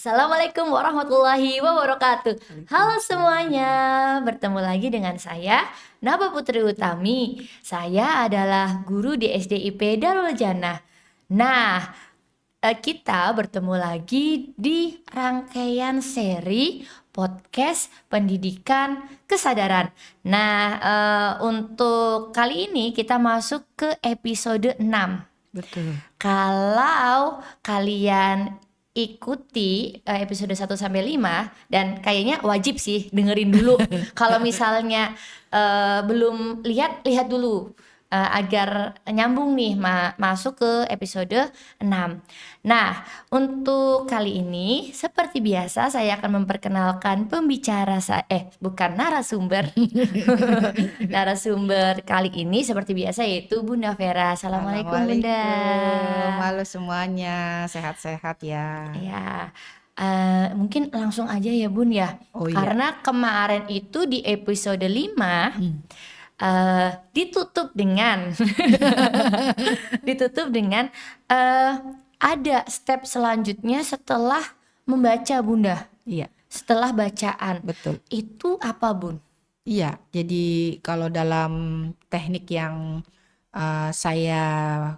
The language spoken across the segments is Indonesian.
Assalamualaikum warahmatullahi wabarakatuh. Halo semuanya, bertemu lagi dengan saya Naba Putri Utami. Saya adalah guru di SDIP Darul Jannah. Nah, kita bertemu lagi di rangkaian seri podcast pendidikan kesadaran. Nah, untuk kali ini kita masuk ke episode 6. Betul. Kalau kalian ikuti episode 1 sampai 5, dan kayaknya wajib sih dengerin dulu. Kalau misalnya belum lihat dulu, agar nyambung nih masuk ke episode 6. Nah, untuk kali ini seperti biasa saya akan memperkenalkan pembicara bukan narasumber. Narasumber kali ini seperti biasa yaitu Bunda Vera. Assalamualaikum Bunda. Assalamualaikum. Halo semuanya, sehat-sehat ya. Ya, mungkin langsung aja ya Bun ya. Oh iya. Karena kemarin itu di episode 5 ditutup dengan ada step selanjutnya setelah membaca Bunda. Iya, Setelah bacaan. betul. Itu apa Bun? Iya, jadi kalau dalam teknik yang saya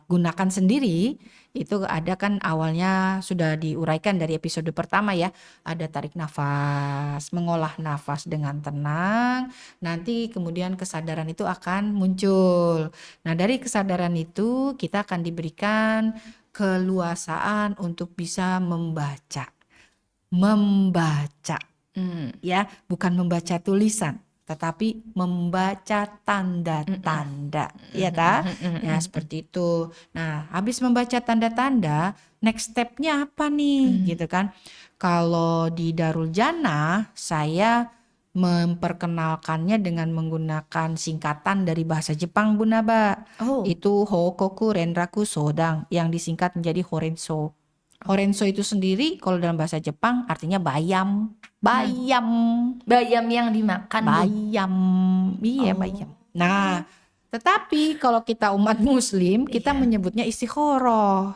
gunakan sendiri, itu ada kan awalnya sudah diuraikan dari episode pertama ya. Ada tarik nafas, mengolah nafas dengan tenang. Nanti kemudian kesadaran itu akan muncul. Nah, dari kesadaran itu kita akan diberikan keluasaan untuk bisa membaca. Membaca ya, bukan membaca tulisan, tetapi membaca tanda-tanda, ya ta? Ya seperti itu. Nah, habis membaca tanda-tanda, next stepnya apa nih, gitu kan? Kalau di Darul Jannah, saya memperkenalkannya dengan menggunakan singkatan dari bahasa Jepang, Bu Naba. Oh. Itu Hokoku Renraku Sodang, yang disingkat menjadi Horenso. Horenso itu sendiri kalau dalam bahasa Jepang artinya bayam. Bayam. Bayam yang dimakan Bun. Bayam. Iya, Oh. bayam. Nah, tetapi kalau kita umat muslim, kita Iya. menyebutnya istighoroh.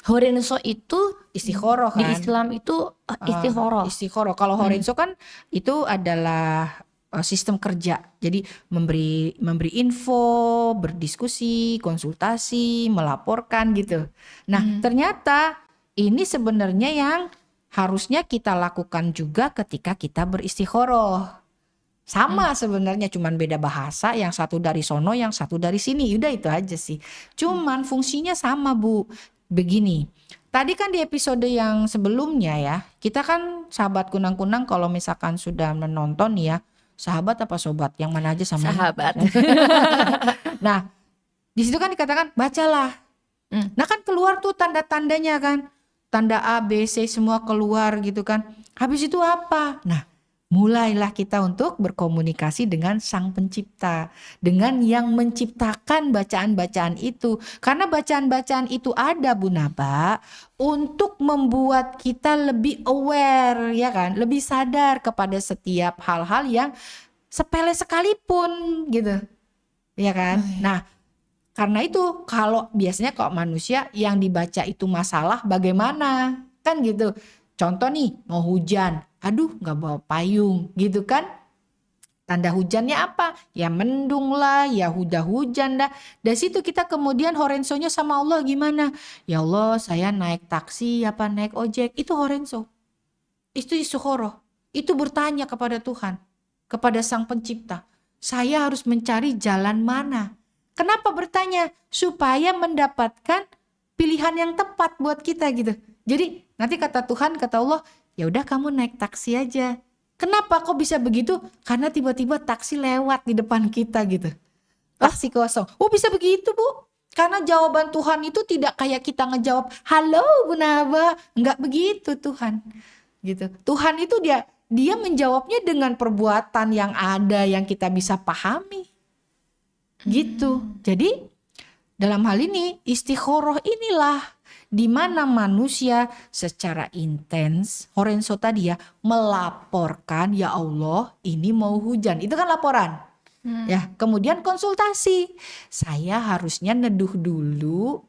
Horenso itu Istighoroh di kan? Islam itu istighoroh. Istighoroh. Kalau horenso kan itu adalah sistem kerja. Jadi memberi info, berdiskusi, konsultasi, melaporkan gitu. Nah, ternyata ini sebenarnya yang harusnya kita lakukan juga ketika kita beristikharah. Sama sebenarnya, cuman beda bahasa, yang satu dari sono, yang satu dari sini. Udah itu aja sih. Cuman fungsinya sama, Bu. Begini. Tadi kan di episode yang sebelumnya ya, kita kan sahabat kunang-kunang kalau misalkan sudah menonton ya, sahabat apa sobat? Yang mana aja sama? Sahabat. Nah, di situ kan dikatakan bacalah. Nah kan keluar tuh tanda-tandanya kan. Tanda A, B, C semua keluar gitu kan. Habis itu apa? Nah, mulailah kita untuk berkomunikasi dengan Sang Pencipta. Dengan yang menciptakan bacaan-bacaan itu. Karena bacaan-bacaan itu ada, Bu Naba, untuk membuat kita lebih aware ya kan. Lebih sadar kepada setiap hal-hal yang sepele sekalipun gitu. Ya kan? Nah, karena itu kalau biasanya kalau manusia yang dibaca itu masalah bagaimana kan gitu. Contoh nih mau hujan, aduh nggak bawa payung gitu kan. Tanda hujannya apa? Ya mendung lah, ya udah hujan dah. Dari situ kita kemudian horensonya sama Allah gimana? Ya Allah saya naik taksi apa naik ojek, itu horenso. Itu istighoroh. Itu bertanya kepada Tuhan, kepada Sang Pencipta. Saya harus mencari jalan mana? Kenapa bertanya? Supaya mendapatkan pilihan yang tepat buat kita gitu. Jadi nanti kata Tuhan, kata Allah, ya udah kamu naik taksi aja. Kenapa kok bisa begitu? Karena tiba-tiba taksi lewat di depan kita gitu. Taksi kosong. Oh bisa begitu Bu? Karena jawaban Tuhan itu tidak kayak kita ngejawab, halo Bu Naba. Enggak begitu Tuhan. Gitu. Tuhan itu dia menjawabnya dengan perbuatan yang ada yang kita bisa pahami. Gitu. Jadi dalam hal ini istikharah inilah di mana manusia secara intens, horenso tadi ya, melaporkan, ya Allah ini mau hujan. Itu kan laporan. Ya, kemudian konsultasi. Saya harusnya neduh dulu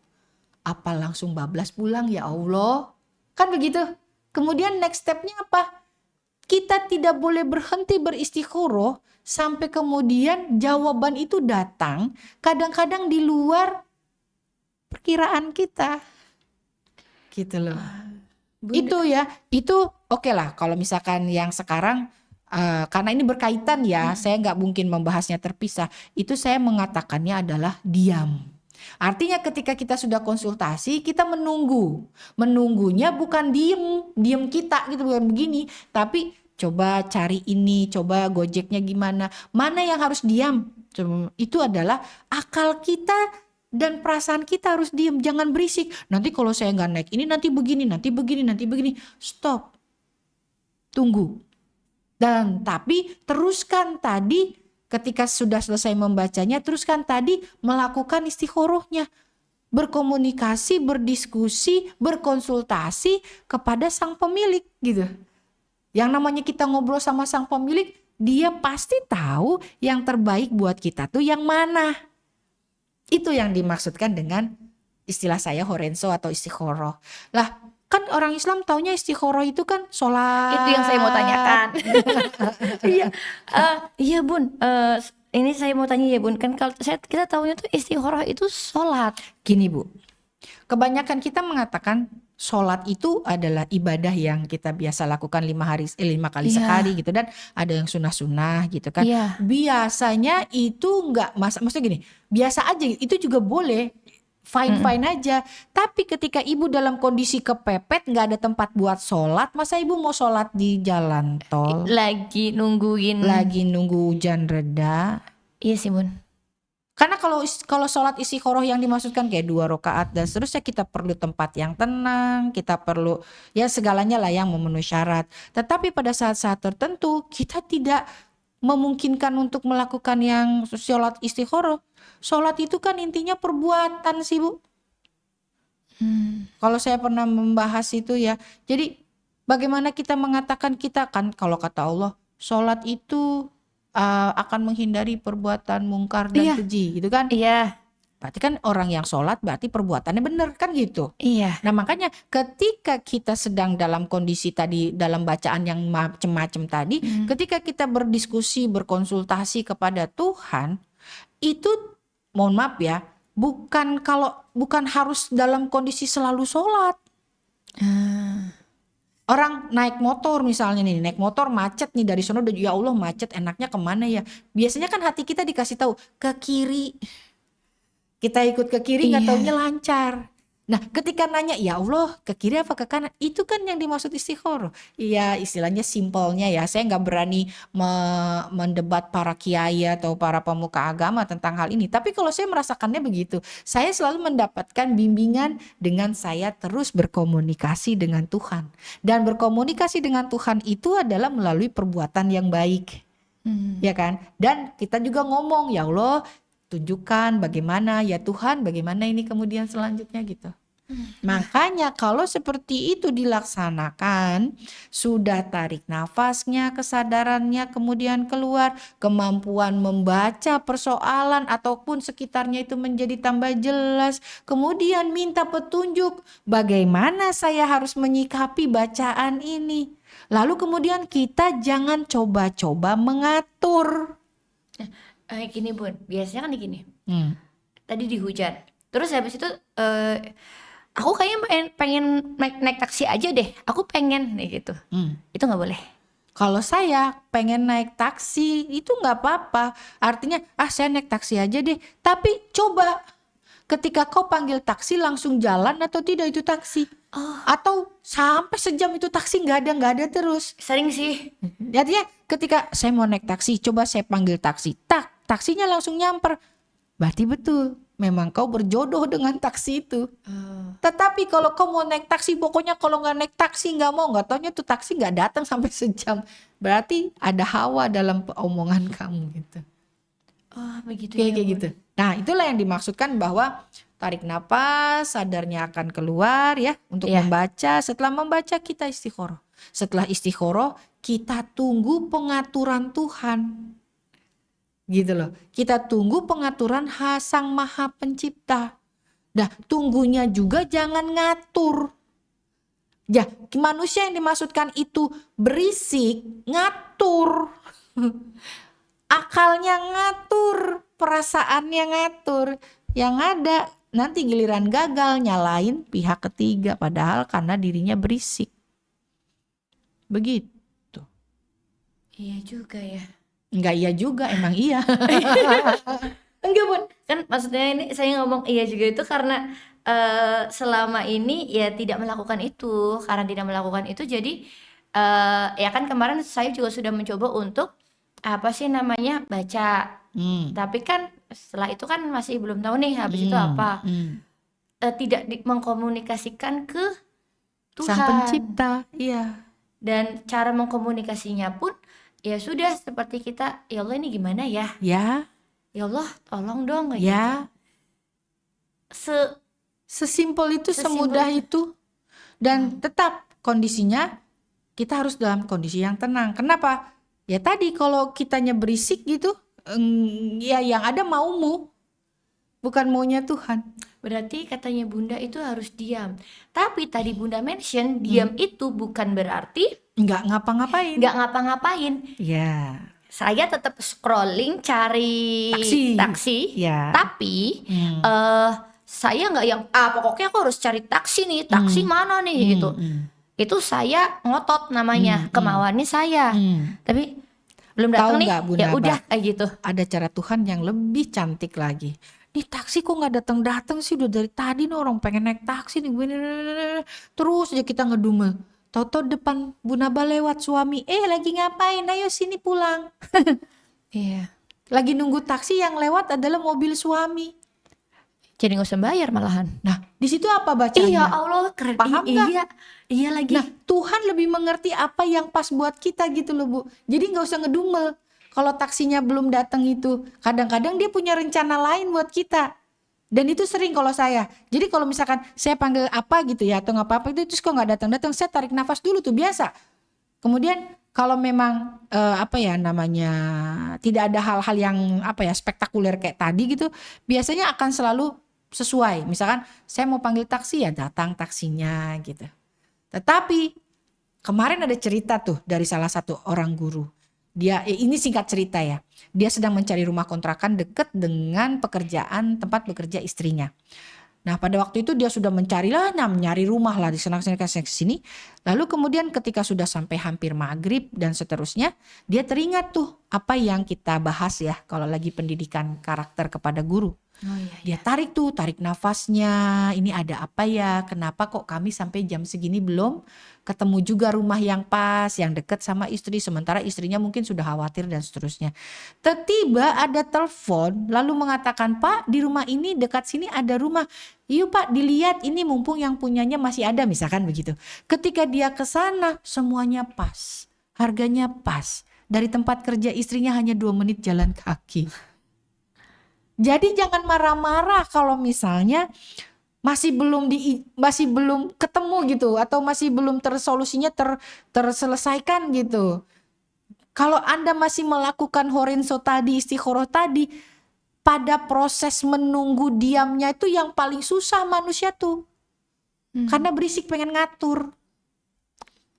apa langsung bablas pulang ya Allah? Kan begitu. Kemudian next stepnya apa? Kita tidak boleh berhenti beristikharah sampai kemudian jawaban itu datang, kadang-kadang di luar perkiraan kita. Gitu loh. Bunda. Itu ya, itu oke lah kalau misalkan yang sekarang karena ini berkaitan ya, saya nggak mungkin membahasnya terpisah. Itu saya mengatakannya adalah diam. Artinya ketika kita sudah konsultasi, kita menunggu. Menunggunya bukan diem kita gitu, bukan begini. Tapi coba cari ini, coba gojeknya gimana. Mana yang harus diam? Itu adalah akal kita dan perasaan kita harus diem. Jangan berisik. Nanti kalau saya nggak naik ini nanti begini, nanti begini, nanti begini. Stop. Tunggu. Dan tapi teruskan tadi ketika sudah selesai membacanya, teruskan tadi melakukan istikharahnya. Berkomunikasi, berdiskusi, berkonsultasi kepada sang pemilik gitu. Yang namanya kita ngobrol sama sang pemilik, dia pasti tahu yang terbaik buat kita tuh yang mana. Itu yang dimaksudkan dengan istilah saya horenso atau istikharah. Lah kan orang Islam taunya istikharah itu kan sholat. Itu yang saya mau tanyakan. Iya, iya Bun. Ini saya mau tanya ya Bun. Kan kalau kita tahunya tuh istikharah itu sholat. Gini Bu, kebanyakan kita mengatakan sholat itu adalah ibadah yang kita biasa lakukan 5 kali Iya. sehari gitu, dan ada yang sunnah-sunnah gitu kan. Iya. Biasanya itu nggak maksudnya gini, biasa aja itu juga boleh. Fine aja. Tapi ketika ibu dalam kondisi kepepet, nggak ada tempat buat sholat, masa ibu mau sholat di jalan tol? Lagi nungguin. Lagi nunggu hujan reda. Iya sih Bun. Karena kalau sholat istikharah yang dimaksudkan kayak 2 rakaat dan seterusnya, kita perlu tempat yang tenang, kita perlu ya segalanya lah yang memenuhi syarat. Tetapi pada saat-saat tertentu kita tidak memungkinkan untuk melakukan yang sholat istikharah. Sholat itu kan intinya perbuatan sih Bu. Kalau saya pernah membahas itu ya. Jadi bagaimana kita mengatakan, kita kan kalau kata Allah, sholat itu akan menghindari perbuatan mungkar dan Iya. keji gitu kan. Iya. Berarti kan orang yang sholat berarti perbuatannya benar kan gitu. Iya. Nah makanya ketika kita sedang dalam kondisi tadi, dalam bacaan yang macam-macam tadi, ketika kita berdiskusi, berkonsultasi kepada Tuhan, itu mohon maaf ya, bukan harus dalam kondisi selalu sholat. Orang naik motor misalnya nih, naik motor macet nih dari sono, ya Allah macet, enaknya kemana ya? Biasanya kan hati kita dikasih tahu ke kiri. Kita ikut ke kiri, nggak taunya lancar. Nah ketika nanya ya Allah ke kiri apa ke kanan, itu kan yang dimaksud istikharah. Iya istilahnya simpelnya ya, saya nggak berani mendebat para kiai atau para pemuka agama tentang hal ini. Tapi kalau saya merasakannya begitu, saya selalu mendapatkan bimbingan dengan saya terus berkomunikasi dengan Tuhan. Dan berkomunikasi dengan Tuhan itu adalah melalui perbuatan yang baik. Ya kan? Dan kita juga ngomong, ya Allah tunjukkan bagaimana, ya Tuhan bagaimana ini kemudian selanjutnya gitu. Makanya kalau seperti itu dilaksanakan, sudah tarik nafasnya, kesadarannya kemudian keluar, kemampuan membaca persoalan ataupun sekitarnya itu menjadi tambah jelas, kemudian minta petunjuk bagaimana saya harus menyikapi bacaan ini. Lalu kemudian kita jangan coba-coba mengatur. Gini Bun, biasanya kan gini. Tadi di hujan. Terus habis itu aku kayaknya pengen naik taksi aja deh. Aku pengen nih gitu. Itu nggak boleh. Kalau saya pengen naik taksi itu nggak apa-apa. Artinya saya naik taksi aja deh. Tapi coba ketika kau panggil taksi langsung jalan atau tidak itu taksi. Atau sampai sejam itu taksi nggak ada terus. Sering sih. Artinya ketika saya mau naik taksi, coba saya panggil taksi, taksinya langsung nyamper. Berarti betul, memang kau berjodoh dengan taksi itu. Tetapi kalau kau mau naik taksi, pokoknya kalau nggak naik taksi nggak mau, nggak taunya tuh taksi nggak datang sampai sejam. Berarti ada hawa dalam omongan kamu gitu. Begitu Kayak ya. gitu. Nah itulah yang dimaksudkan bahwa tarik napas, sadarnya akan keluar ya untuk membaca. Setelah membaca kita istikharah. Setelah istikharah kita tunggu pengaturan Tuhan. Gitu loh. Kita tunggu pengaturan Sang Maha Pencipta. Nah tunggunya juga jangan ngatur. Ya, manusia yang dimaksudkan itu berisik, ngatur. Akalnya ngatur, perasaannya ngatur. Yang ada nanti giliran gagal nyalain pihak ketiga padahal karena dirinya berisik. Begitu. Iya juga ya. Enggak iya juga, emang iya. Enggak Bun, kan maksudnya ini saya ngomong iya juga itu karena selama ini ya tidak melakukan itu. Karena tidak melakukan itu jadi ya kan kemarin saya juga sudah mencoba untuk apa sih namanya baca. Hmm. Tapi kan setelah itu kan masih belum tahu nih habis itu apa. Tidak mengkomunikasikan ke Sang Tuhan. pencipta, iya. Dan cara mengkomunikasinya pun ya sudah seperti kita, ya Allah ini gimana ya? Ya, Ya Allah tolong dong kayak gitu. ya. Se Sesimpel itu, Sesimpel semudah itu. Dan tetap kondisinya kita harus dalam kondisi yang tenang. Kenapa? Ya tadi kalau kitanya berisik gitu, ya yang ada maumu, bukan maunya Tuhan. Berarti katanya Bunda itu harus diam. Tapi tadi Bunda mention diam itu bukan berarti Nggak ngapa-ngapain. nggak ngapa-ngapain. Ya. Saya tetap scrolling cari taksi. Ya. Tapi saya nggak yang pokoknya aku harus cari taksi nih. Taksi mana nih gitu. Itu saya ngotot namanya, kemauannya saya. Tapi belum datang nih. nggak, Bu Ya Naba? udah kayak gitu. Ada cara Tuhan yang lebih cantik lagi. Di taksi kok nggak datang sih, udah dari tadi nih orang pengen naik taksi nih. Terus aja kita ngedumel. Toto depan Bu Naba lewat suami, lagi ngapain? Ayo sini pulang. Iya. Lagi nunggu taksi, yang lewat adalah mobil suami. Jadi nggak usah bayar malahan. Nah, di situ apa bacanya? Iya Allah keren. Paham nggak? Iya lagi. Nah, Tuhan lebih mengerti apa yang pas buat kita gitu loh, Bu. Jadi nggak usah ngedumel. Kalau taksinya belum datang itu, kadang-kadang dia punya rencana lain buat kita. Dan itu sering kalau saya. Jadi kalau misalkan saya panggil apa gitu ya, atau nggak apa-apa itu terus kok nggak datang-datang, saya tarik nafas dulu tuh, biasa. Kemudian kalau memang tidak ada hal-hal yang spektakuler kayak tadi gitu, biasanya akan selalu sesuai. Misalkan saya mau panggil taksi, ya datang taksinya gitu. Tetapi kemarin ada cerita tuh dari salah satu orang guru. Dia ini singkat cerita ya. Dia sedang mencari rumah kontrakan dekat dengan pekerjaan tempat bekerja istrinya. Nah, pada waktu itu dia sudah nyari rumah lah di sana sini. Lalu kemudian ketika sudah sampai hampir maghrib dan seterusnya, dia teringat tuh apa yang kita bahas ya kalau lagi pendidikan karakter kepada guru. Oh, Dia iya. tarik nafasnya, ini ada apa ya, kenapa kok kami sampai jam segini belum ketemu juga rumah yang pas, yang dekat sama istri, sementara istrinya mungkin sudah khawatir dan seterusnya. Tiba ada telepon lalu mengatakan, Pak di rumah ini dekat sini ada rumah, yuk Pak dilihat ini mumpung yang punyanya masih ada, misalkan begitu. Ketika dia ke sana semuanya pas, harganya pas, dari tempat kerja istrinya hanya 2 menit jalan kaki. Jadi jangan marah-marah kalau misalnya masih belum ketemu gitu, atau masih belum tersolusinya terselesaikan gitu. Kalau Anda masih melakukan horenso tadi, istikharah tadi, pada proses menunggu diamnya itu yang paling susah manusia tuh. Karena berisik pengen ngatur.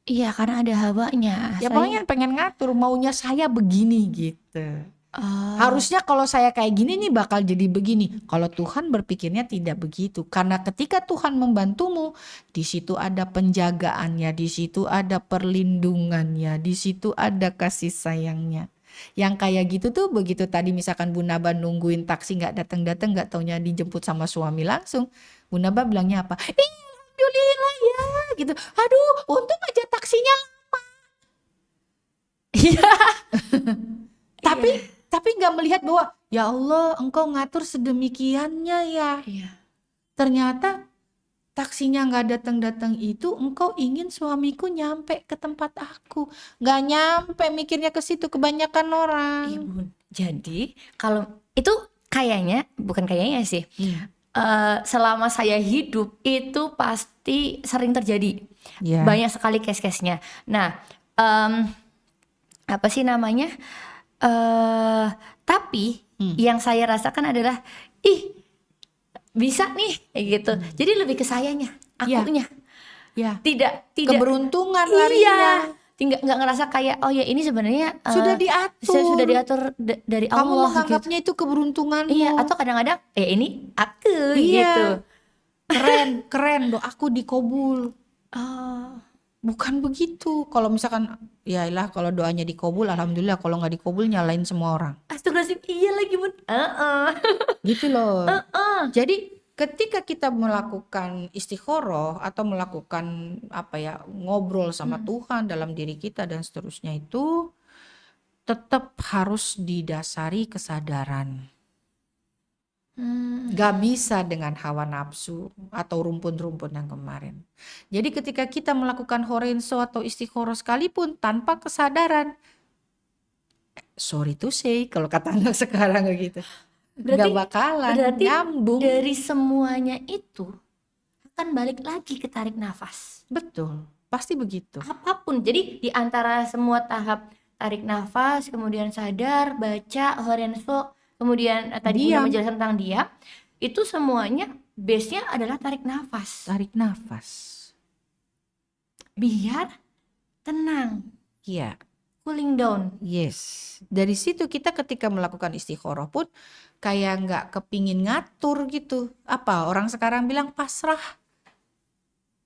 Iya karena ada hawanya. Ya pokoknya pengen ngatur, maunya saya begini gitu. Harusnya kalau saya kayak gini nih bakal jadi begini. Kalau Tuhan berpikirnya tidak begitu. Karena ketika Tuhan membantumu, di situ ada penjagaannya, di situ ada perlindungannya, di situ ada kasih sayangnya. Yang kayak gitu tuh, begitu tadi misalkan Bu Naba nungguin taksi nggak datang, nggak taunya dijemput sama suami langsung. Bu Naba bilangnya apa? Alhamdulillah ya gitu. Aduh, untung aja taksinya lama. Iya. Tapi nggak melihat bahwa ya Allah engkau ngatur sedemikiannya ya. Iya. Ternyata taksinya nggak datang itu engkau ingin suamiku nyampe ke tempat aku. Nggak nyampe, mikirnya ke situ kebanyakan orang. Iya Bun. Jadi kalau itu bukan kayaknya sih. Selama saya hidup itu pasti sering terjadi. Ya. Banyak sekali case-case-nya. Nah, apa sih namanya? Tapi yang saya rasakan adalah bisa nih kayak gitu. Jadi lebih ke sayanya, akunya. Ya, Tidak keberuntungan iya. larinya. Tinggal nggak ngerasa kayak oh ya ini sebenarnya Sudah diatur. sudah diatur dari Kamu Allah gitu. menganggapnya itu keberuntunganmu. Iya, atau kadang-kadang ya ini aku Iya. gitu. Keren doaku dikabul. Oh, Bukan begitu. Kalau misalkan ya lah kalau doanya dikabul alhamdulillah, kalau nggak dikabul nyalain semua orang. astagfirullahaladzim, iya lagi bun. Gitu loh. Jadi ketika kita melakukan istikharah atau melakukan apa ya, ngobrol sama Tuhan dalam diri kita dan seterusnya, itu tetap harus didasari kesadaran. Gak bisa dengan hawa nafsu atau rumpun-rumpun yang kemarin. Jadi ketika kita melakukan horenso atau istikharah sekalipun tanpa kesadaran, sorry to say, kalau kata anak sekarang kayak gitu, Berarti- gak bakalan berarti nyambung. Dari semuanya itu akan balik lagi ke tarik nafas. Betul, pasti begitu. Apapun. Jadi di antara semua tahap tarik nafas, kemudian sadar, baca, horenso, kemudian tadi Bunda Diam. menjelaskan tentang diam, itu semuanya base-nya adalah tarik nafas. Tarik nafas. Biar tenang, Iya. cooling down. Yes, dari situ kita ketika melakukan istikharah pun kayak nggak kepingin ngatur gitu. Apa orang sekarang bilang pasrah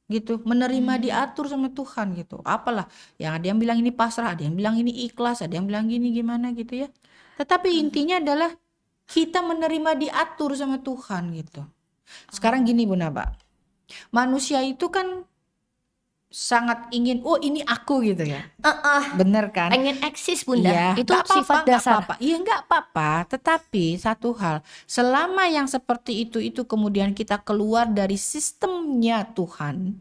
gitu, menerima diatur sama Tuhan gitu. Apalah, yang ada yang bilang ini pasrah, ada yang bilang ini ikhlas, ada yang bilang gini gimana gitu ya. Tetapi intinya adalah kita menerima diatur sama Tuhan gitu. Sekarang gini Bu Naba, manusia itu kan sangat ingin, oh ini aku gitu ya. Bener kan? Pengen eksis Bunda, Iya, itu nggak apa-apa, sifat nggak dasar. apa-apa. Iya nggak apa-apa. Tetapi satu hal, selama yang seperti itu kemudian kita keluar dari sistemnya Tuhan,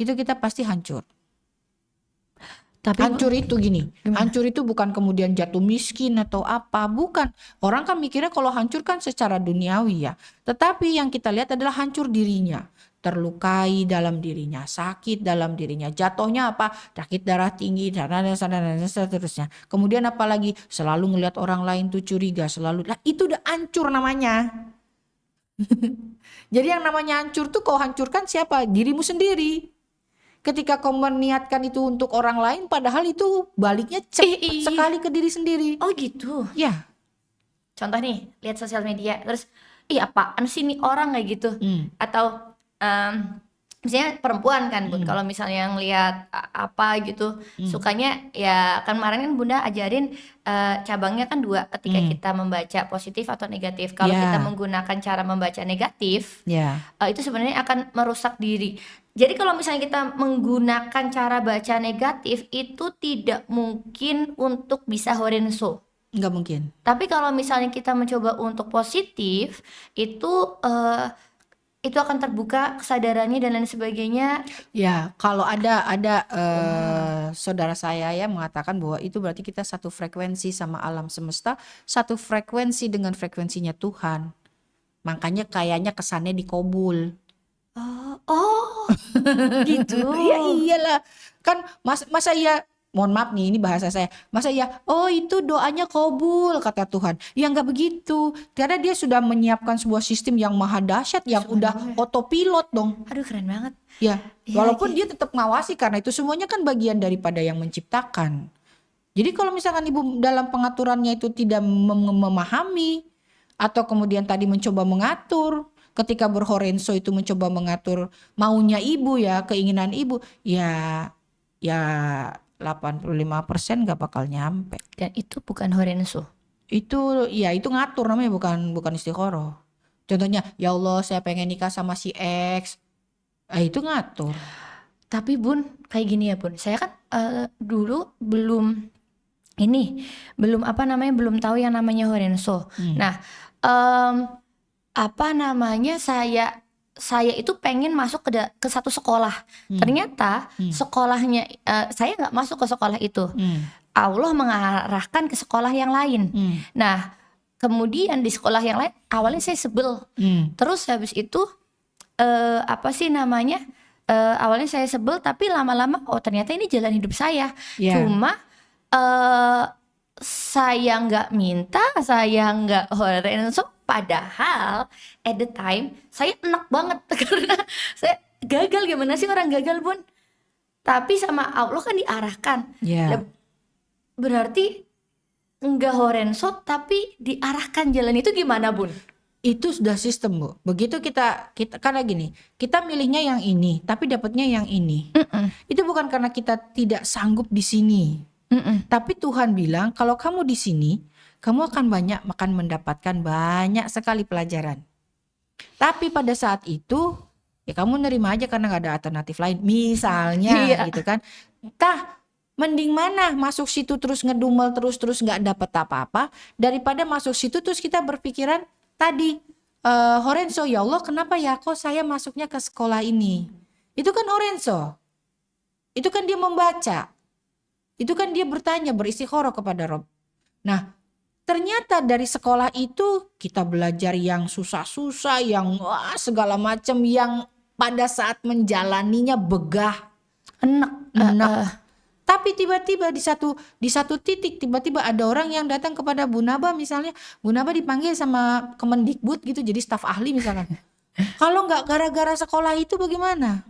itu kita pasti hancur. Tapi Hancur itu gini, hancur itu bukan kemudian jatuh miskin atau apa, bukan. Orang kan mikirnya kalau hancur kan secara duniawi ya. Tetapi yang kita lihat adalah hancur dirinya. Terlukai dalam dirinya, sakit dalam dirinya, jatuhnya apa? Sakit darah tinggi dan seterusnya. Kemudian apalagi selalu ngelihat orang lain tuh curiga, selalu. Lah itu udah hancur namanya. Jadi yang namanya hancur tuh kau hancurkan siapa? Dirimu sendiri. Ketika kau meniatkan itu untuk orang lain, padahal itu baliknya cepat sekali ke diri sendiri. oh gitu. Ya. Contoh nih, lihat sosial media, terus ih apaan sih nih orang kayak gitu. Atau misalnya perempuan kan Bun, kalau misalnya ngelihat apa gitu, sukanya ya kan kemarin kan Bunda ajarin cabangnya kan dua, ketika kita membaca positif atau negatif. Kalau Ya. kita menggunakan cara membaca negatif, Ya. itu sebenarnya akan merusak diri. Jadi kalau misalnya kita menggunakan cara baca negatif, itu tidak mungkin untuk bisa horenso. Nggak mungkin. Tapi kalau misalnya kita mencoba untuk positif, itu akan terbuka kesadarannya dan lain sebagainya. Ya, kalau ada saudara saya ya mengatakan bahwa itu berarti kita satu frekuensi sama alam semesta, satu frekuensi dengan frekuensinya Tuhan. Makanya kayaknya kesannya dikabul. Oh, gitu. Ya iyalah. Kan masa ya, mohon maaf nih ini bahasa saya. Masa ya, oh itu doanya kabul kata Tuhan. Ya nggak begitu. Karena dia sudah menyiapkan sebuah sistem yang maha dahsyat yang udah otopilot dong. Aduh keren banget. Ya, walaupun dia tetap ngawasi karena itu semuanya kan bagian daripada yang menciptakan. Jadi kalau misalkan ibu dalam pengaturannya itu tidak memahami atau kemudian tadi mencoba mengatur, ketika berhorenso itu mencoba mengatur maunya ibu ya, keinginan ibu, ya 85% gak bakal nyampe. Dan itu bukan horenso. Itu ya itu ngatur namanya, bukan istikharah. Contohnya, ya Allah saya pengen nikah sama si X. Itu ngatur. Tapi Bun, kayak gini ya Bun. Saya kan dulu belum belum tahu yang namanya horenso. Nah, saya itu pengen masuk ke satu sekolah. Ternyata sekolahnya saya nggak masuk ke sekolah itu. Allah mengarahkan ke sekolah yang lain. Nah, kemudian di sekolah yang lain awalnya saya sebel. Terus habis itu awalnya saya sebel, tapi lama-lama oh ternyata ini jalan hidup saya. Yeah. Cuma saya nggak minta, saya nggak horenso, padahal at the time saya enak banget karena saya gagal, gimana sih orang gagal Bun? Tapi sama Allah kan diarahkan. Ya. Leb- Berarti enggak horenso tapi diarahkan jalan itu gimana Bun? Itu sudah sistem, Bu. Begitu kita karena gini, kita milihnya yang ini, tapi dapatnya yang ini. Itu bukan karena kita tidak sanggup di sini. Tapi Tuhan bilang kalau kamu di sini, kamu akan mendapatkan banyak sekali pelajaran. Tapi pada saat itu ya kamu nerima aja karena nggak ada alternatif lain. Misalnya Iya. gitu kan. Entah mending mana masuk situ terus ngedumel terus nggak dapet apa-apa daripada masuk situ terus kita berpikiran tadi Horenso, ya Allah kenapa ya kok saya masuknya ke sekolah ini? Itu kan Horenso. Itu kan dia membaca. Itu kan dia bertanya, beristikharah kepada Rob. Nah, ternyata dari sekolah itu kita belajar yang susah-susah, yang segala macam, yang pada saat menjalaninya begah, enak. Tapi tiba-tiba di satu titik tiba-tiba ada orang yang datang kepada Bu Naba, misalnya Bu Naba dipanggil sama Kemendikbud gitu jadi staf ahli misalkan. Kalau nggak gara-gara sekolah itu bagaimana?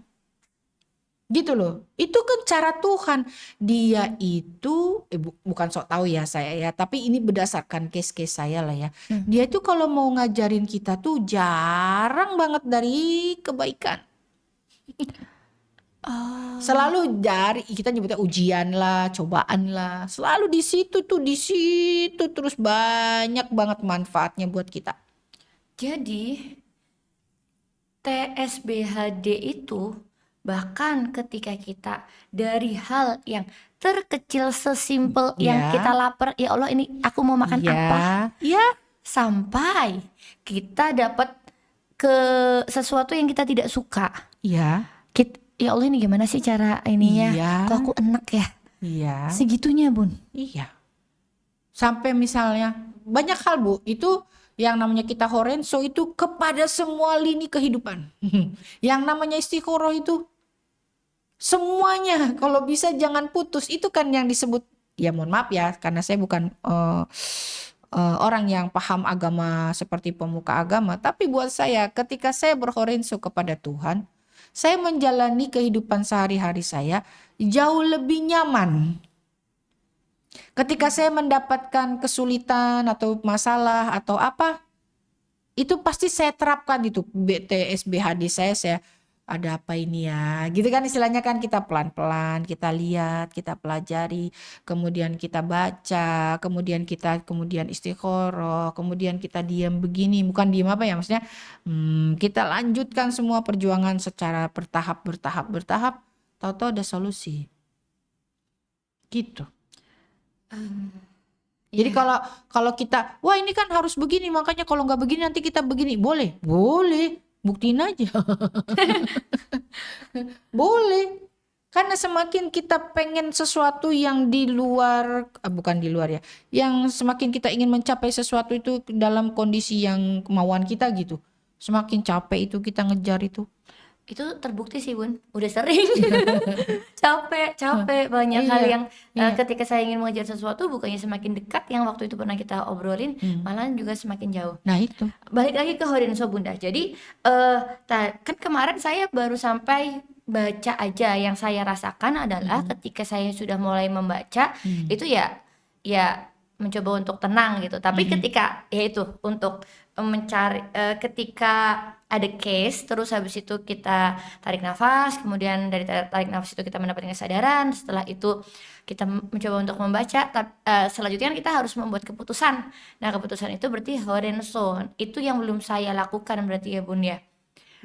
Gitu loh. Itu kan cara Tuhan. Dia itu bukan sok tahu ya saya ya, tapi ini berdasarkan case-case saya lah ya. Dia itu kalau mau ngajarin kita tuh jarang banget dari kebaikan. Selalu dari kita nyebutnya ujian lah, cobaan lah. Selalu di situ terus banyak banget manfaatnya buat kita. Jadi TSBHD itu bahkan ketika kita dari hal yang terkecil sesimpel yang Ya. kita lapar, ya Allah ini aku mau makan apa, Ya. sampai kita dapat ke sesuatu yang kita tidak suka. Ya. Ya Allah ini gimana sih cara ininya? Iya. Kok aku enak ya? Iya. Segitunya Bun. Iya. Sampai misalnya banyak hal Bu, itu yang namanya kita Horenso itu kepada semua lini kehidupan. Yang namanya istikharah itu semuanya kalau bisa jangan putus. Itu kan yang disebut, ya mohon maaf ya karena saya bukan orang yang paham agama seperti pemuka agama, tapi buat saya ketika saya berhorenso kepada Tuhan, saya menjalani kehidupan sehari-hari saya jauh lebih nyaman. Ketika saya mendapatkan kesulitan atau masalah atau apa, itu pasti saya terapkan itu TSBHD saya ada apa ini ya, gitu kan istilahnya kan kita pelan-pelan, kita lihat, kita pelajari, kemudian kita baca, kemudian istikharah, kemudian kita diam begini, bukan diam apa ya maksudnya, kita lanjutkan semua perjuangan secara bertahap, tahu-tahu ada solusi, gitu. Jadi kalau kita, wah ini kan harus begini, makanya kalau nggak begini nanti kita begini, boleh, buktiin aja. Boleh. Karena semakin kita pengen sesuatu yang di luar, bukan di luar ya, yang semakin kita ingin mencapai sesuatu itu dalam kondisi yang kemauan kita gitu, semakin capek itu kita ngejar itu. Itu terbukti sih Bun, udah sering. capek banyak hal Iya, yang iya. ketika saya ingin mengejar sesuatu bukannya semakin dekat yang waktu itu pernah kita obrolin, malah juga semakin jauh. Nah itu. Balik lagi ke Horenso Bunda. Jadi kan kemarin saya baru sampai baca aja, yang saya rasakan adalah ketika saya sudah mulai membaca itu ya mencoba untuk tenang gitu. Tapi ketika yaitu untuk mencari ketika ada case, terus habis itu kita tarik nafas, kemudian dari tarik nafas itu kita mendapatkan kesadaran, setelah itu kita mencoba untuk membaca, selanjutnya kan kita harus membuat keputusan. Nah keputusan itu berarti Horenso, itu yang belum saya lakukan berarti ya Bun ya.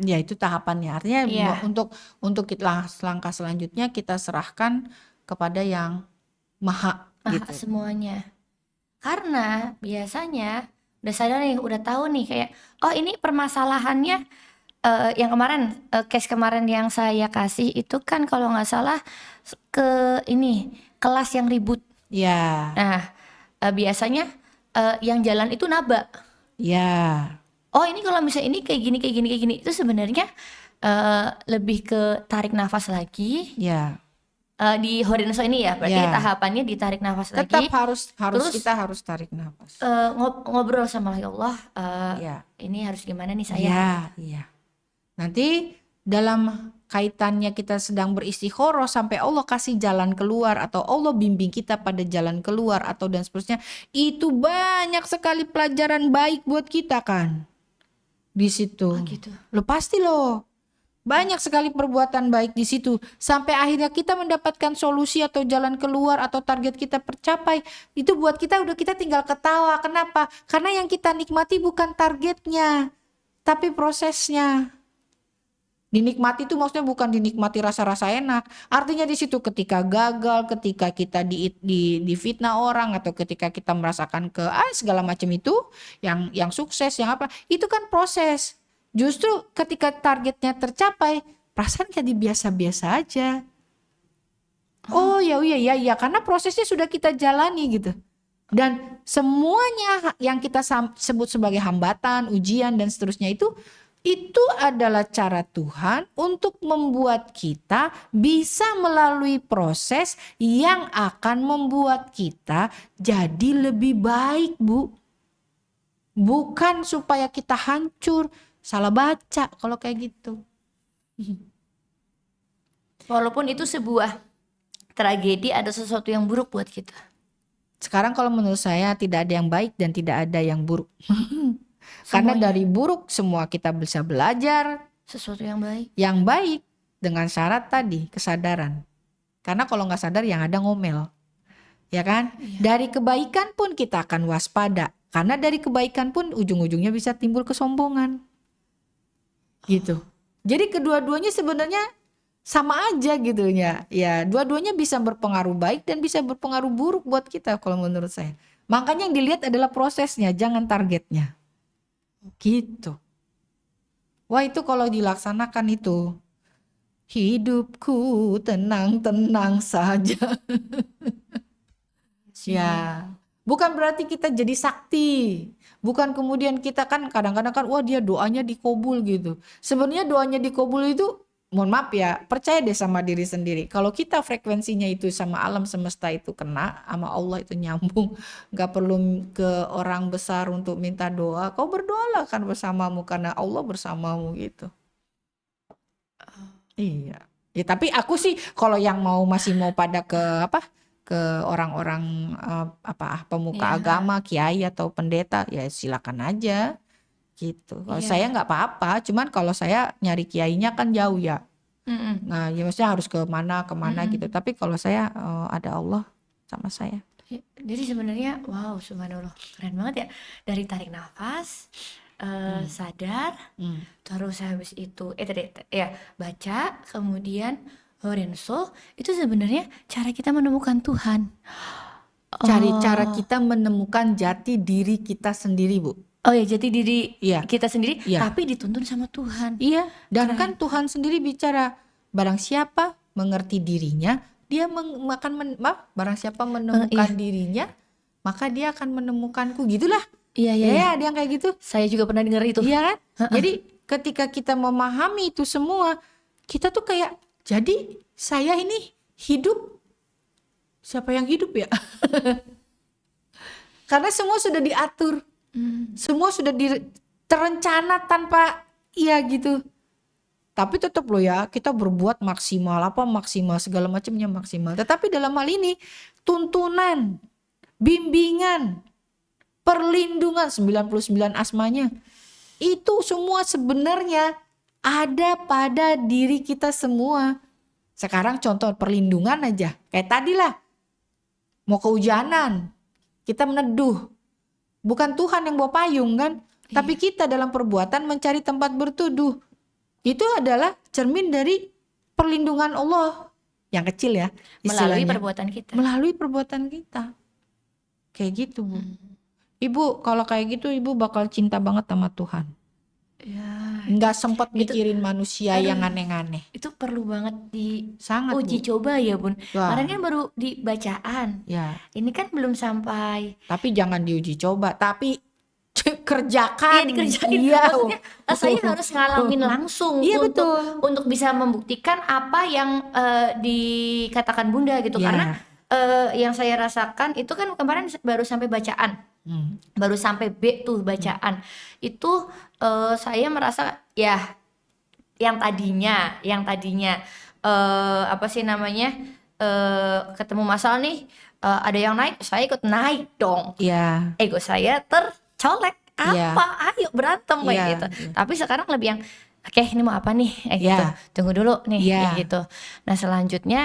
Ya itu tahapannya. Artinya Iya. untuk kita langkah selanjutnya kita serahkan kepada yang maha gitu. Semuanya. Karena biasanya udah sadar nih, udah tahu nih kayak oh ini permasalahannya yang kemarin case kemarin yang saya kasih itu kan kalau nggak salah ke ini kelas yang ribut. Ya. Nah biasanya yang jalan itu naba. Ya. Oh ini kalau misalnya ini kayak gini itu sebenarnya lebih ke tarik nafas lagi. Ya. Di Horenso ini ya berarti Ya. tahapannya ditarik nafas Tetap lagi. harus Terus, kita harus tarik nafas. ngobrol sama Allah, Ya. ini harus gimana nih saya? Iya, iya. Nanti dalam kaitannya kita sedang beristikharah sampai Allah kasih jalan keluar atau Allah bimbing kita pada jalan keluar atau dan seterusnya, itu banyak sekali pelajaran baik buat kita kan di situ. gitu. Lo pasti loh. Banyak sekali perbuatan baik di situ sampai akhirnya kita mendapatkan solusi atau jalan keluar atau target kita tercapai. Itu buat kita udah kita tinggal ketawa. Kenapa? Karena yang kita nikmati bukan targetnya, tapi prosesnya. Dinikmati itu maksudnya bukan dinikmati rasa-rasa enak. Artinya di situ ketika gagal, ketika kita difitnah orang atau ketika kita merasakan segala macam itu, yang sukses, yang apa, itu kan proses. Justru ketika targetnya tercapai, perasaan jadi biasa-biasa aja. Oh ya karena prosesnya sudah kita jalani gitu. Dan semuanya yang kita sebut sebagai hambatan, ujian dan seterusnya itu adalah cara Tuhan untuk membuat kita bisa melalui proses yang akan membuat kita jadi lebih baik, Bu. Bukan supaya kita hancur, salah baca kalau kayak gitu. Walaupun itu sebuah tragedi, ada sesuatu yang buruk buat kita. Sekarang kalau menurut saya tidak ada yang baik dan tidak ada yang buruk. Karena dari buruk semua kita bisa belajar sesuatu yang baik. Yang baik dengan syarat tadi kesadaran. Karena kalau nggak sadar yang ada ngomel, ya kan? Iya. Dari kebaikan pun kita akan waspada. Karena dari kebaikan pun ujung-ujungnya bisa timbul kesombongan, gitu. Jadi kedua-duanya sebenarnya sama aja gitu ya. Ya, dua-duanya bisa berpengaruh baik dan bisa berpengaruh buruk buat kita kalau menurut saya. Makanya yang dilihat adalah prosesnya, jangan targetnya. Gitu. Wah, itu kalau dilaksanakan itu hidupku tenang-tenang saja. Ya, bukan berarti kita jadi sakti. Bukan kemudian kita kan kadang-kadang kan wah dia doanya dikabul gitu. Sebenarnya doanya dikabul itu, mohon maaf ya, percaya deh sama diri sendiri. Kalau kita frekuensinya itu sama alam semesta itu kena, sama Allah itu nyambung, gak perlu ke orang besar untuk minta doa. Kau berdoalah kan bersamamu karena Allah bersamamu gitu. Iya. Ya tapi aku sih kalau yang masih mau pada ke orang-orang pemuka agama, kiai atau pendeta, ya silakan aja. Gitu. Kalau saya nggak apa-apa, cuman kalau saya nyari kiainya kan jauh ya. Nah, ya maksudnya harus kemana gitu. Tapi kalau saya ada Allah sama saya. Jadi sebenarnya wow, subhanallah, keren banget ya. Dari tarik nafas, sadar, terus habis itu baca, kemudian Lorenzo, itu sebenarnya cara kita menemukan Tuhan. Cara kita menemukan jati diri kita sendiri, Bu. Oh ya, jati diri kita sendiri, Iya. tapi dituntun sama Tuhan. Iya, dan kan Tuhan sendiri bicara, barang siapa mengerti dirinya, dia barang siapa menemukan dirinya, maka dia akan menemukanku, gitulah. Iya. Ya, ada yang kayak gitu. Saya juga pernah dengar itu. Iya kan? Jadi ketika kita memahami itu semua, kita tuh kayak, jadi saya ini hidup, siapa yang hidup ya? Karena semua sudah diatur. Semua sudah terencana tanpa gitu. Tapi tetap loh ya, kita berbuat maksimal segala macamnya maksimal. Tetapi dalam hal ini tuntunan, bimbingan, perlindungan 99 asmanya itu semua sebenarnya ada pada diri kita semua. Sekarang contoh perlindungan aja, kayak tadi lah, mau kehujanan, kita meneduh. Bukan Tuhan yang bawa payung kan, tapi kita dalam perbuatan mencari tempat berteduh. Itu adalah cermin dari perlindungan Allah yang kecil ya, melalui istilahnya. perbuatan kita. Melalui perbuatan kita. Kayak gitu, Bu. Ibu kalau kayak gitu ibu bakal cinta banget sama Tuhan. Ya, Nggak sempat mikirin manusia yang aneh-aneh. itu perlu banget Sangat, uji Bu. coba ya, Bun. Wah. Kemarin kan baru di bacaan. Ya, Ini kan belum sampai. tapi jangan diuji coba, tapi kerjakan. Iya, dikerjain. Iya. Maksudnya saya harus ngalamin langsung Iya, untuk bisa membuktikan apa yang dikatakan Bunda gitu. Iya. Karena yang saya rasakan itu kan kemarin baru sampai bacaan. Baru sampai B tuh bacaan. Itu saya merasa ya yang tadinya apa sih namanya, ketemu masalah nih, ada yang naik, saya ikut naik dong. Iya. Ego saya tercolek, Iya. apa, ayo berantem kayak Iya, gitu. iya. Tapi sekarang lebih yang, oke ini mau apa nih, kayak gitu. Iya. Tunggu dulu nih, Iya. kayak gitu. Nah selanjutnya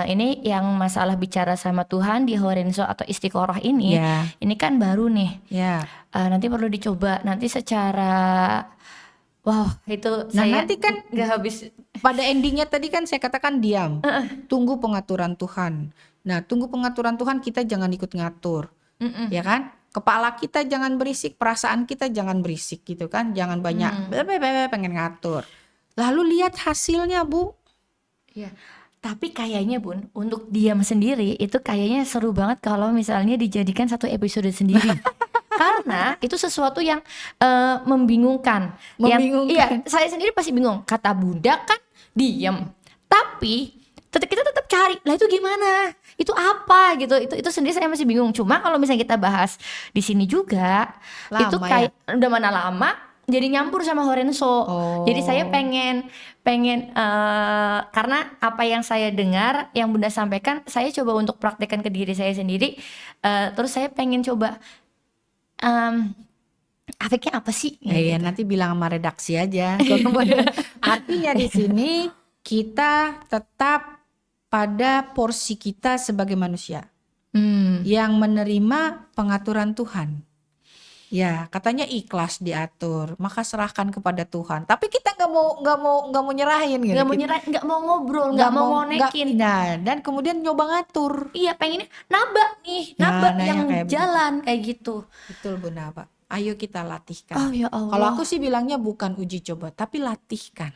ini yang masalah bicara sama Tuhan di Horenzo atau Istiqoroh ini, Iya. ini kan baru nih. Iya. Nanti perlu dicoba nanti secara, wow itu Nah, saya nanti kan nggak habis. pada endingnya tadi kan saya katakan diam. Tunggu pengaturan Tuhan. Nah, tunggu pengaturan Tuhan, kita jangan ikut ngatur. Ya kan? Kepala kita jangan berisik, perasaan kita jangan berisik gitu kan. Jangan banyak pengen ngatur. Lalu lihat hasilnya, Bu. Iya. Tapi kayaknya Bun, untuk diam sendiri itu kayaknya seru banget kalau misalnya dijadikan satu episode sendiri. Karena itu sesuatu yang membingungkan. Membingungkan. Iya, saya sendiri pasti bingung. Kata Bunda kan diam, tapi kita tetap cari. Lah itu gimana? Itu apa gitu? Itu sendiri saya masih bingung. Cuma kalau misalnya kita bahas di sini juga, itu Lama kayak udah mana lama jadi nyampur sama Horenzo. Jadi saya pengen karena apa yang saya dengar, yang Bunda sampaikan, saya coba untuk praktekkan ke diri saya sendiri. Terus saya pengen coba efeknya apa sih? Ya, nanti bilang sama redaksi aja. Artinya di sini kita tetap pada porsi kita sebagai manusia yang menerima pengaturan Tuhan. Ya, katanya ikhlas diatur, maka serahkan kepada Tuhan. Tapi kita nggak mau nyerahin gitu. Nggak mau ngobrol, nggak mau ngonekin. Nah, dan kemudian nyoba ngatur. Iya, pengennya naba yang kayak jalan kayak gitu. Betul, Bu Naba. Ayo kita latihkan. Oh ya Allah. Kalau aku sih bilangnya bukan uji coba, tapi latihkan.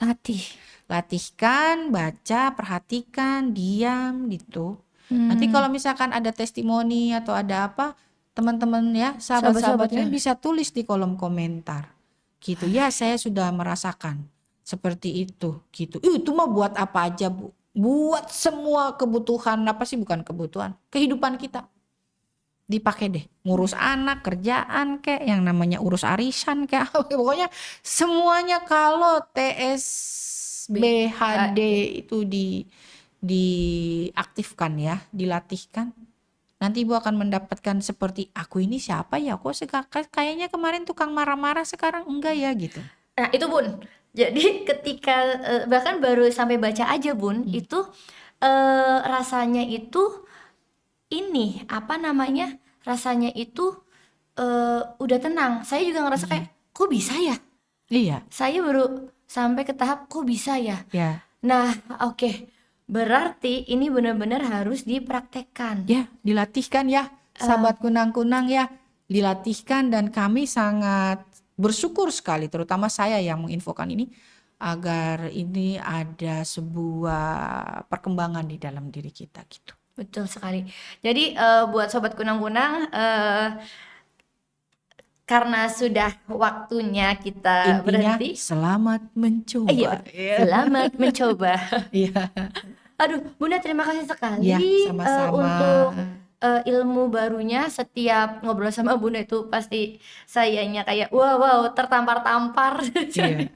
Latihkan, baca, perhatikan, diam gitu. Nanti kalau misalkan ada testimoni atau ada apa, teman-teman ya, sahabat-sahabatnya bisa tulis di kolom komentar. Gitu. Ya, saya sudah merasakan seperti itu, gitu. Itu mah buat apa aja, Bu? Buat semua kebutuhan, apa sih bukan kebutuhan? Kehidupan kita. Dipakai deh, ngurus anak, kerjaan kayak yang namanya urus arisan kayak pokoknya semuanya. Kalau TSBHD itu diaktifkan ya, dilatihkan, nanti Ibu akan mendapatkan seperti aku ini siapa ya, kok kayaknya kemarin tukang marah-marah sekarang enggak ya gitu. Nah itu Bun, jadi ketika bahkan baru sampai baca aja Bun, itu rasanya itu ini apa namanya, rasanya itu udah tenang. Saya juga ngerasa kayak kok bisa ya? Iya. Saya baru sampai ke tahap kok bisa ya? Ya. Nah oke. Berarti ini benar-benar harus dipraktekkan. Ya, dilatihkan ya, sahabat kunang-kunang ya, dilatihkan. Dan kami sangat bersyukur sekali, terutama saya yang menginfokan ini, agar ini ada sebuah perkembangan di dalam diri kita gitu. Betul sekali. Jadi buat sobat kunang-kunang, karena sudah waktunya kita intinya, berhenti. Selamat mencoba. Selamat mencoba. Iya. Aduh, Bunda terima kasih sekali ya, sama-sama. untuk ilmu barunya. Setiap ngobrol sama Bunda itu pasti sayanya kayak wow tertampar-tampar. Iya.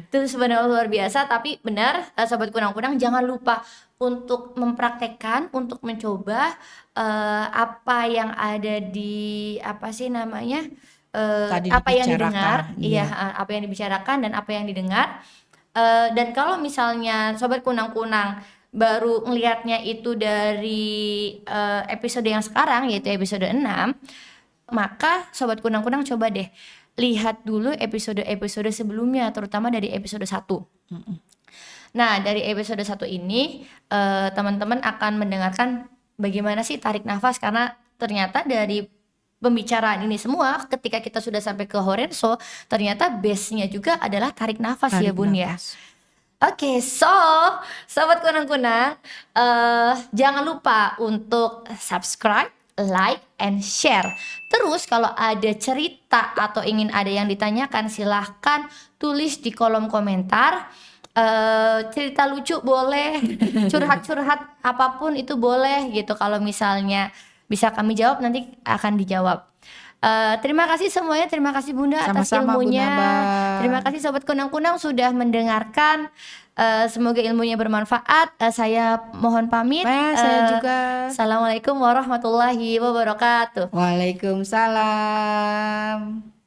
Itu sebenarnya luar biasa. Tapi benar, sobat kunang-kunang jangan lupa untuk mempraktekkan, untuk mencoba apa yang ada di apa sih namanya, apa yang didengar, apa yang dibicarakan dan apa yang didengar. Dan kalau misalnya sobat kunang-kunang baru ngelihatnya itu dari episode yang sekarang, yaitu episode 6, maka sobat kunang-kunang coba deh lihat dulu episode-episode sebelumnya, terutama dari episode 1. Nah, dari episode 1 ini teman-teman akan mendengarkan bagaimana sih tarik nafas, karena ternyata dari pembicaraan ini semua ketika kita sudah sampai ke Horenzo, ternyata base-nya juga adalah tarik nafas ya Bun ya. Oke, sobat kunang-kunang, jangan lupa untuk subscribe, like, and share. Terus kalau ada cerita atau ingin ada yang ditanyakan, silahkan tulis di kolom komentar. Cerita lucu boleh, curhat-curhat apapun itu boleh gitu. Kalau misalnya bisa kami jawab, nanti akan dijawab. Terima kasih semuanya, terima kasih Bunda atas Sama-sama, Bu ilmunya. Naba. Terima kasih Sobat Kunang-Kunang sudah mendengarkan. Semoga ilmunya bermanfaat. Saya mohon pamit. Saya juga. Assalamualaikum warahmatullahi wabarakatuh. Waalaikumsalam.